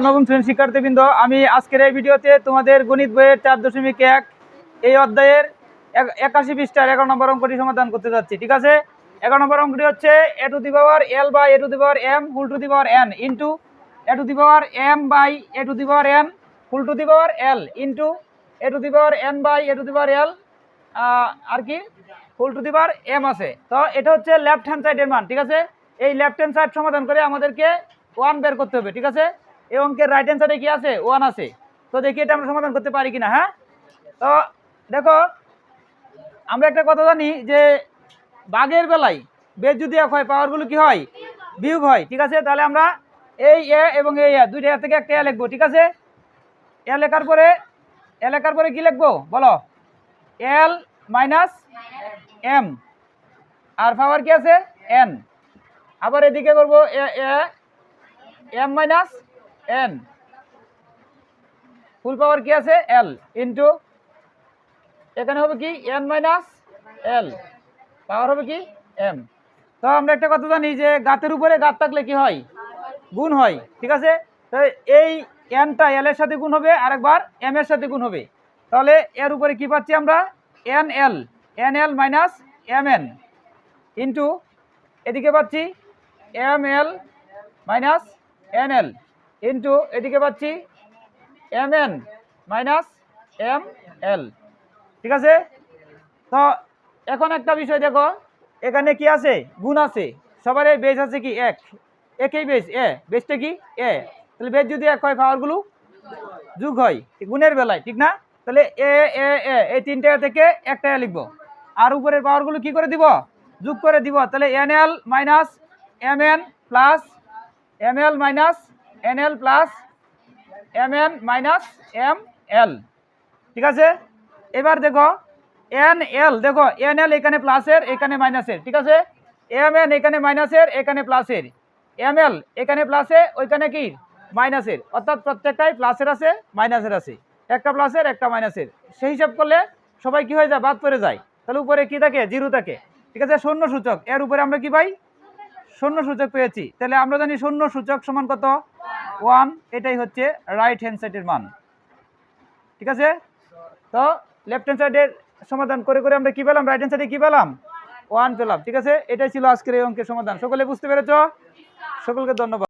নবম শ্রেণীর শিক্ষার্থীবৃন্দ, আমি আজকের এই ভিডিওতে তোমাদের গণিত বইয়ের 4.1 এই অধ্যায়ের 81 পৃষ্ঠার 11 নম্বর অঙ্কটি সমাধান করতে যাচ্ছি। ঠিক আছে, 11 নম্বর অঙ্কটি হচ্ছে a to the power l by a to the power m whole to the power n into a to the power m by a to the power n whole to the power l into a to the power n by a to the power l আর কি whole to the power m আছে। তো এটা হচ্ছে left hand সাইডের মান। ঠিক আছে, এই লেফট হ্যান্ড সাইড সমাধান করে আমাদেরকে 1 বের করতে হবে। ঠিক আছে, এই অঙ্কের রাইট হ্যান্ড সাইডে কি আছে? 1 আছে। তো দেখি এটা আমরা সমাধান করতে পারি কিনা। হ্যাঁ, তো দেখো আমরা একটা কথা জানি যে ভাগের বেলায় বেজ যদি এক হয় পাওয়ারগুলো কি হয়? বিয়োগ হয়। ঠিক আছে, তাহলে আমরা এই এ এবং এই এ দুইটা থেকে একটা এ লিখবো। ঠিক আছে, এ লেখার পরে কি লিখবো বলো? এল মাইনাস এম আর পাওয়ার কি আছে? এন। আবার এদিকে করবো এম মাইনাস এন, ফুল পাওয়ার কি আছে? এল ইন্টু এখানে হবে কি? এন মাইনাস এল, পাওয়ার হবে কি? এম। তো আমরা একটা কথা জানি যে গাতের উপরে গাত থাকলে কি হয়? গুণ হয়। ঠিক আছে, তো এই এনটা এল এর সাথে গুণ হবে, আরেকবার এম এর সাথে গুণ হবে। তাহলে এর উপরে কি পাচ্ছি আমরা? N L minus M N into এদিকে পাচ্ছি M L minus N L into এদিকে পাচ্ছি M N minus M L. ঠিক আছে, তো এখন একটা বিষয় দেখো, এখানে কি আছে? গুণ আছে। সবার বেজ আছে কি? এক। একই বেজ, বেজটা কি? এ। তাহলে বেজ যদি এক হয় পাওয়ারগুলো যোগ হয় গুণের বেলায়, ঠিক না? তাহলে এ এ এ এই তিনটা থেকে একটা লিখবো, আর উপরের পাওয়ারগুলো কি করে দিব? যোগ করে দিব। তাহলে N L minus M N plus M L minus N L plus M N minus M L. ঠিক আছে, এবার দেখো এন এল, দেখো এন এল এখানে প্লাসের এখানে মাইনাসের। ঠিক আছে, এম এন এখানে মাইনাসের এখানে প্লাসের, এম এল এখানে প্লাসে ওইখানে কি মাইনাসের, অর্থাৎ প্রত্যেকটাই প্লাসের আছে মাইনাসের আছে, একটা প্লাসের একটা মাইনাসের। সেই হিসাব করলে সবাই কি হয়ে যায়? বাদ পড়ে যায়। তাহলে উপরে কি থাকে? জিরো থাকে। ঠিক আছে, শূন্য সূচক, এর উপরে আমরা কি পাই? শূন্য সূচক পেয়েছি। তাহলে আমরা জানি শূন্য সূচক সমান কত? 1। এটাই হচ্ছে রাইট হ্যান্ড সাইডের মান। ঠিক আছে, তো লেফট হ্যান্ড সাইডের সমাধান করে করে আমরা কি পেলাম? রাইট হ্যান্ড সাইডে কি পেলাম? 1 পেলাম। ঠিক আছে, এটাই ছিল আজকের এই অঙ্কের সমাধান। সকলে বুঝতে পেরেছ? সকলকে ধন্যবাদ।